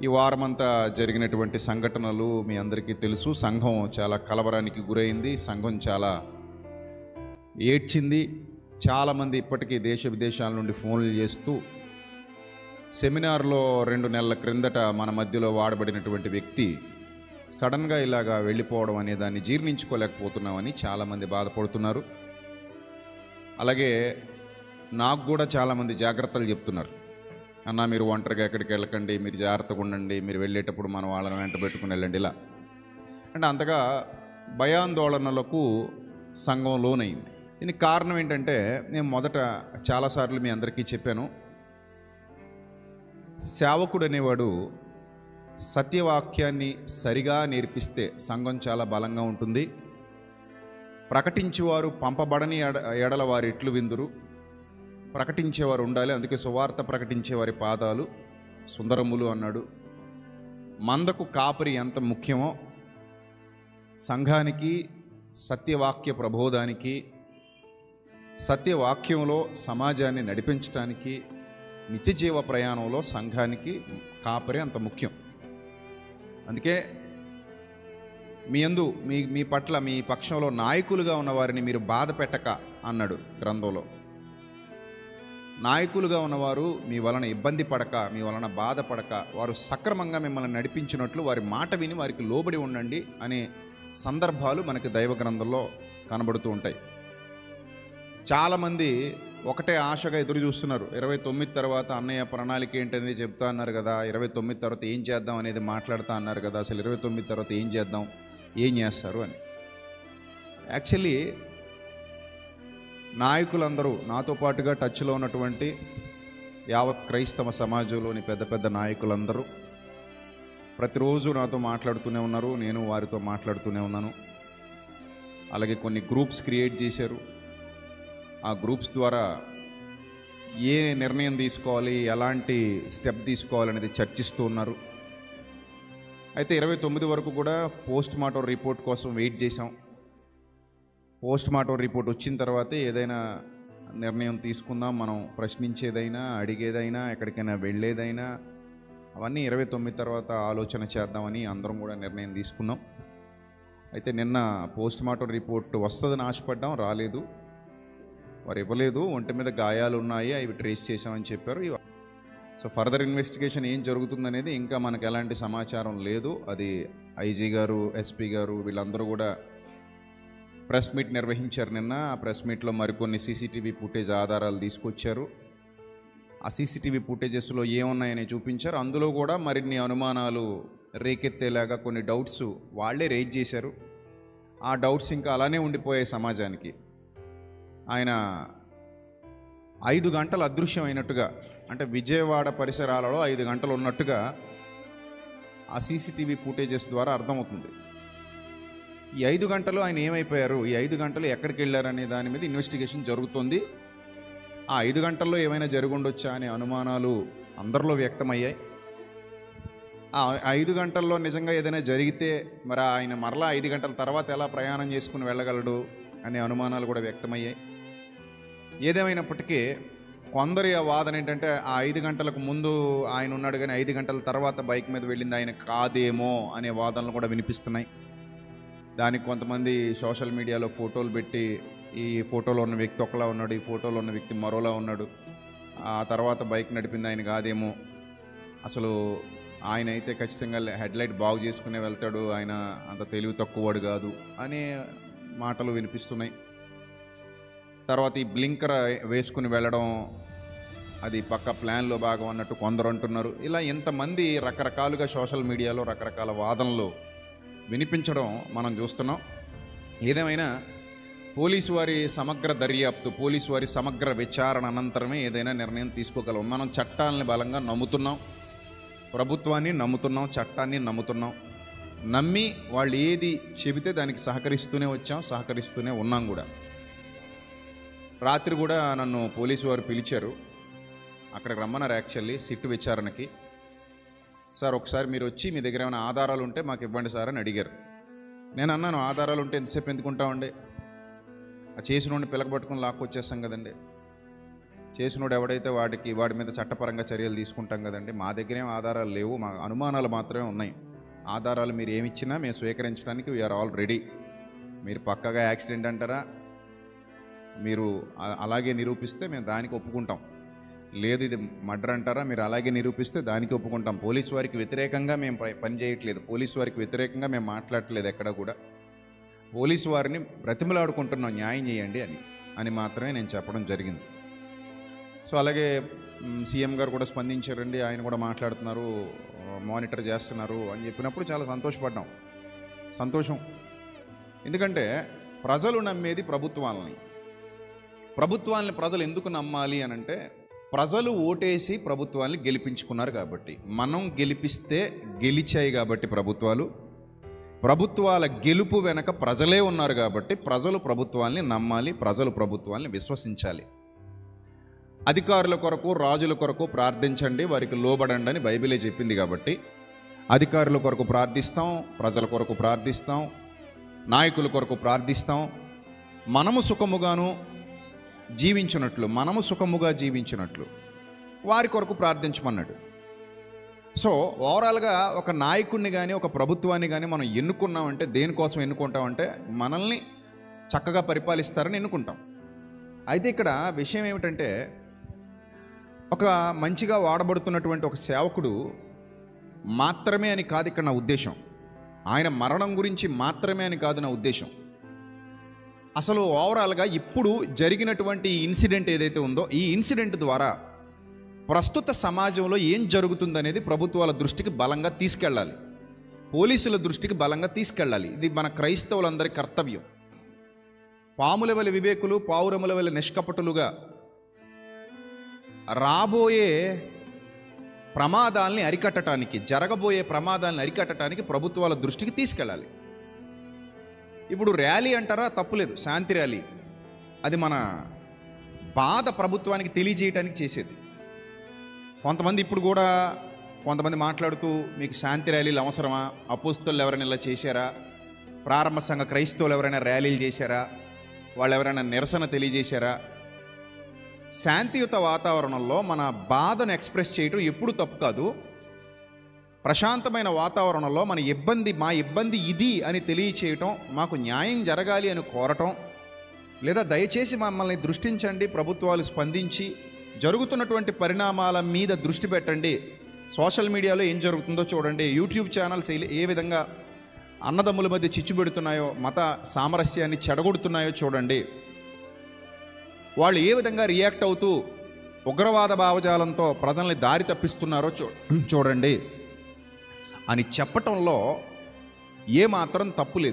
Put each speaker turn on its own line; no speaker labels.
ఈ వారమంతా జరిగినటువంటి సంఘటనలు మీ అందరికీ తెలుసు. సంఘం చాలా కలవరానికి గురైంది. సంఘం చాలా ఏడ్చింది. చాలామంది ఇప్పటికీ దేశ విదేశాల నుండి ఫోన్లు చేస్తూ సెమినార్లో 2 నెలల క్రిందట మన మధ్యలో వాడబడినటువంటి వ్యక్తి సడన్గా ఇలాగా వెళ్ళిపోవడం అనే దాన్ని జీర్ణించుకోలేకపోతున్నామని చాలామంది బాధపడుతున్నారు. అలాగే నాకు కూడా చాలామంది జాగ్రత్తలు చెప్తున్నారు. అన్న, మీరు ఒంటరిగా ఎక్కడికి వెళ్ళకండి, మీరు జాగ్రత్తగా ఉండండి, మీరు వెళ్ళేటప్పుడు మనం వాళ్ళని వెంట పెట్టుకుని వెళ్ళండి. ఇలా అంటే అంతగా భయాందోళనలకు సంఘం లోనైంది. దీనికి కారణం ఏంటంటే, నేను మొదట చాలాసార్లు మీ అందరికీ చెప్పాను, సేవకుడు అనేవాడు సత్యవాక్యాన్ని సరిగా నేర్పిస్తే సంఘం చాలా బలంగా ఉంటుంది. ప్రకటించేవారు పంపబడని ఎడల వారు ఎట్లు విందురు, ప్రకటించేవారు ఉండాలి. అందుకే సువార్త ప్రకటించేవారి పాదాలు సుందరములు అన్నాడు. మందకు కాపరి ఎంత ముఖ్యమో సంఘానికి సత్యవాక్య ప్రబోధానికి, సత్యవాక్యంలో సమాజాన్ని నడిపించడానికి, నిత్యజీవ ప్రయాణంలో సంఘానికి కాపరి అంత ముఖ్యం. అందుకే మీ పట్ల మీ పక్షంలో నాయకులుగా ఉన్నవారిని మీరు బాధ పెట్టక అన్నాడు గ్రంథంలో. నాయకులుగా ఉన్నవారు మీ వలన ఇబ్బంది పడక, మీ వలన బాధపడక, వారు సక్రమంగా మిమ్మల్ని నడిపించినట్లు వారి మాట విని వారికి లోబడి ఉండండి అనే సందర్భాలు మనకి దైవ గ్రంథంలో కనబడుతూ ఉంటాయి. చాలామంది ఒకటే ఆశగా ఎదురు చూస్తున్నారు. 29 తర్వాత అన్నయ్య ప్రణాళిక ఏంటనేది చెప్తా అన్నారు కదా, 29 తర్వాత ఏం చేద్దాం అనేది మాట్లాడుతూ అన్నారు కదా, అసలు 29 తర్వాత ఏం చేద్దాం, ఏం చేస్తారు అని. యాక్చువల్లీ నాయకులందరూ, నాతో పాటుగా టచ్లో ఉన్నటువంటి యావత్ క్రైస్తవ సమాజంలోని పెద్ద పెద్ద నాయకులందరూ ప్రతిరోజు నాతో మాట్లాడుతూనే ఉన్నారు. నేను వారితో మాట్లాడుతూనే ఉన్నాను. అలాగే కొన్ని గ్రూప్స్ క్రియేట్ చేశారు. ఆ గ్రూప్స్ ద్వారా ఏ నిర్ణయం తీసుకోవాలి, ఎలాంటి స్టెప్ తీసుకోవాలనేది చర్చిస్తూ ఉన్నారు. అయితే 29 వరకు కూడా పోస్ట్ మార్టం రిపోర్ట్ కోసం వెయిట్ చేశాం. పోస్ట్ మార్టం రిపోర్ట్ వచ్చిన తర్వాతే ఏదైనా నిర్ణయం తీసుకుందాం. మనం ప్రశ్నించేదైనా, అడిగేదైనా, ఎక్కడికైనా వెళ్ళేదైనా అవన్నీ 29 తర్వాత ఆలోచన చేద్దామని అందరం కూడా నిర్ణయం తీసుకున్నాం. అయితే నిన్న పోస్ట్ మార్టం రిపోర్ట్ వస్తుందని ఆశపడ్డాం, రాలేదు. వారు ఇవ్వలేదు. ఒంటి మీద గాయాలు ఉన్నాయి, అవి ట్రేస్ చేసామని చెప్పారు. సో ఫర్దర్ ఇన్వెస్టిగేషన్ ఏం జరుగుతుందనేది ఇంకా మనకు ఎలాంటి సమాచారం లేదు. అది ఐజీ గారు, ఎస్పీ గారు వీళ్ళందరూ కూడా ప్రెస్ మీట్ నిర్వహించారు నిన్న. ఆ ప్రెస్ మీట్లో మరికొన్ని సీసీటీవీ ఫుటేజ్ ఆధారాలు తీసుకొచ్చారు. ఆ సీసీటీవీ ఫుటేజెస్లో ఏమున్నాయని చూపించారు. అందులో కూడా మరిన్ని అనుమానాలు రేకెత్తేలాగా కొన్ని డౌట్స్ వాళ్ళే రేజ్ చేశారు. ఆ డౌట్స్ ఇంకా అలానే ఉండిపోయాయి సమాజానికి. ఆయన 5 గంటలు అదృశ్యం అయినట్టుగా, అంటే విజయవాడ పరిసరాలలో 5 గంటలు ఉన్నట్టుగా ఆ సీసీటీవీ ఫుటేజెస్ ద్వారా అర్థమవుతుంది. ఈ 5 గంటలు ఆయన ఏమైపోయారు, ఈ 5 గంటలు ఎక్కడికి వెళ్ళారనే దాని మీద ఇన్వెస్టిగేషన్ జరుగుతుంది. ఆ 5 గంటల్లో ఏమైనా జరుగుండొచ్చా అనే అనుమానాలు అందరిలో వ్యక్తమయ్యాయి. ఆ 5 గంటల్లో నిజంగా ఏదైనా జరిగితే మరి ఆయన మరలా 5 గంటల తర్వాత ఎలా ప్రయాణం చేసుకుని వెళ్ళగలడు అనే అనుమానాలు కూడా వ్యక్తమయ్యాయి. ఏదేమైనప్పటికీ కొందరి వాదన ఏంటంటే, ఆ 5 గంటలకు ముందు ఆయన ఉన్నాడు కానీ 5 గంటల తర్వాత బైక్ మీద వెళ్ళింది ఆయన కాదేమో అనే వాదనలు కూడా వినిపిస్తున్నాయి. దానికి కొంతమంది సోషల్ మీడియాలో ఫోటోలు పెట్టి, ఈ ఫోటోలో ఉన్న వ్యక్తి ఒకలా ఉన్నాడు, ఈ ఫోటోలో ఉన్న వ్యక్తి మరోలా ఉన్నాడు, ఆ తర్వాత బైక్ నడిపింది ఆయన కాదేమో, అసలు ఆయన అయితే ఖచ్చితంగా హెడ్లైట్ బాగు చేసుకునే వెళ్తాడు, ఆయన అంత తెలివి తక్కువవాడు కాదు అనే మాటలు వినిపిస్తున్నాయి. తర్వాత ఈ బ్లింకర్ వేసుకుని వెళ్ళడం అది పక్క ప్లాన్లో భాగం అన్నట్టు కొందరు అంటున్నారు. ఇలా ఇంతమంది రకరకాలుగా సోషల్ మీడియాలో రకరకాల వాదనలు వినిపించడం మనం చూస్తున్నాం. ఏదేమైనా పోలీసు వారి సమగ్ర దర్యాప్తు, పోలీసు వారి సమగ్ర విచారణ అనంతరమే ఏదైనా నిర్ణయం తీసుకోగలం. మనం చట్టాలని బలంగా నమ్ముతున్నాం, ప్రభుత్వాన్ని నమ్ముతున్నాం, చట్టాన్ని నమ్ముతున్నాం. నమ్మి వాళ్ళు ఏది చెబితే దానికి సహకరిస్తూనే వచ్చాం, సహకరిస్తూనే ఉన్నాం కూడా. రాత్రి కూడా నన్ను పోలీసు వారు పిలిచారు, అక్కడికి రమ్మన్నారు యాక్చువల్లీ సిట్టు విచారణకి. సార్ ఒకసారి మీరు వచ్చి మీ దగ్గర ఏమైనా ఆధారాలు ఉంటే మాకు ఇవ్వండి సార్ అని అడిగారు. నేను అన్నాను, ఆధారాలు ఉంటే ఎంతసేపు ఎందుకుంటామండి, ఆ చేసిన నుండి పిలకబట్టుకుని లాక్కొచ్చేస్తాం కదండి. చేసినోడు ఎవడైతే వాడి మీద చట్టపరంగా చర్యలు తీసుకుంటాం కదండి. మా దగ్గర ఏం ఆధారాలు లేవు, మా అనుమానాలు మాత్రమే ఉన్నాయి. ఆధారాలు మీరు ఏమిచ్చినా మేము స్వీకరించడానికి వీఆర్ ఆల్ రెడీ. మీరు పక్కగా యాక్సిడెంట్ అంటారా, మీరు అలాగే నిరూపిస్తే మేము దానికి ఒప్పుకుంటాం. లేదు ఇది మర్డర్ అంటారా, మీరు అలాగే నిరూపిస్తే దానికి ఒప్పుకుంటాం. పోలీసు వారికి వ్యతిరేకంగా మేము పని చేయట్లేదు, పోలీసు వారికి వ్యతిరేకంగా మేము మాట్లాడట్లేదు. ఎక్కడ కూడా పోలీసు వారిని బ్రతిమలాడుకుంటున్నాం, న్యాయం చేయండి అని మాత్రమే నేను చెప్పడం జరిగింది. సో అలాగే సీఎం గారు కూడా స్పందించారండి. ఆయన కూడా మాట్లాడుతున్నారు, మానిటర్ చేస్తున్నారు అని చెప్పినప్పుడు చాలా సంతోషపడ్డాం. సంతోషం. ఎందుకంటే ప్రజలు నమ్మేది ప్రభుత్వాలని ప్రజలు ఎందుకు నమ్మాలి అని అంటే, ప్రజలు ఓటేసి ప్రభుత్వాన్ని గెలిపించుకున్నారు కాబట్టి. మనం గెలిపిస్తే గెలిచాయి కాబట్టి ప్రభుత్వాల గెలుపు వెనక ప్రజలే ఉన్నారు కాబట్టి ప్రజలు ప్రభుత్వాన్ని నమ్మాలి, ప్రజలు ప్రభుత్వాన్ని విశ్వసించాలి. అధికారుల కొరకు, రాజుల కొరకు ప్రార్థించండి, వారికి లోబడండి అని బైబిలే చెప్పింది కాబట్టి అధికారుల కొరకు ప్రార్థిస్తాం, ప్రజల కొరకు ప్రార్థిస్తాం, నాయకుల కొరకు ప్రార్థిస్తాం. మనము సుఖముగా జీవించినట్లు వారి కొరకు ప్రార్థించమన్నాడు. సో ఓవరాల్గా ఒక నాయకుడిని కానీ ఒక ప్రభుత్వాన్ని కానీ మనం ఎన్నుకున్నామంటే దేనికోసం ఎన్నుకుంటామంటే మనల్ని చక్కగా పరిపాలిస్తారని ఎన్నుకుంటాం. అయితే ఇక్కడ విషయం ఏమిటంటే, ఒక మంచిగా వాడబడుతున్నటువంటి ఒక సేవకుడు మాత్రమే అని కాదు ఇక్కడ నా ఉద్దేశం. ఆయన మరణం గురించి మాత్రమే అని కాదు నా ఉద్దేశం. అసలు ఓవరాల్గా ఇప్పుడు జరిగినటువంటి ఇన్సిడెంట్ ఏదైతే ఉందో, ఈ ఇన్సిడెంట్ ద్వారా ప్రస్తుత సమాజంలో ఏం జరుగుతుందనేది ప్రభుత్వాల దృష్టికి బలంగా తీసుకెళ్ళాలి, పోలీసుల దృష్టికి బలంగా తీసుకెళ్ళాలి. ఇది మన క్రైస్తవులందరి కర్తవ్యం. పాముల వలె వివేకులు, పావురముల వలె నిష్కపటులుగా రాబోయే ప్రమాదాలని అరికట్టడానికి, జరగబోయే ప్రమాదాలను అరికట్టడానికి ప్రభుత్వాల దృష్టికి తీసుకెళ్ళాలి. ఇప్పుడు ర్యాలీ అంటారా, తప్పులేదు, శాంతి ర్యాలీ. అది మన బాధ ప్రభుత్వానికి తెలియజేయడానికి చేసేది. కొంతమంది మాట్లాడుతూ, మీకు శాంతి ర్యాలీలు అవసరమా, అపోస్తలులు ఎవరైనా ఇలా చేశారా, ప్రారంభ సంఘ క్రైస్తవులు ఎవరైనా ర్యాలీలు చేశారా, వాళ్ళు ఎవరైనా నిరసన తెలియజేశారా? శాంతియుత వాతావరణంలో మన బాధను ఎక్స్ప్రెస్ చేయడం ఎప్పుడు తప్పు కాదు. ప్రశాంతమైన వాతావరణంలో మా ఇబ్బంది ఇది అని తెలియచేయటం, మాకు న్యాయం జరగాలి అని కోరటం, లేదా దయచేసి మమ్మల్ని దృష్టించండి, ప్రభుత్వాలు స్పందించి జరుగుతున్నటువంటి పరిణామాల మీద దృష్టి పెట్టండి, సోషల్ మీడియాలో ఏం జరుగుతుందో చూడండి, యూట్యూబ్ ఛానల్స్ ఏ విధంగా అన్నదమ్ముల మధ్య చిచ్చు పెడుతున్నాయో, మత సామరస్యాన్ని చెడగొడుతున్నాయో చూడండి, వాళ్ళు ఏ విధంగా రియాక్ట్ అవుతూ ఉగ్రవాద భావజాలంతో ప్రజల్ని దారి తప్పిస్తున్నారో చూడండి అని చెప్పటంలో ఏమాత్రం తప్పు లేదు.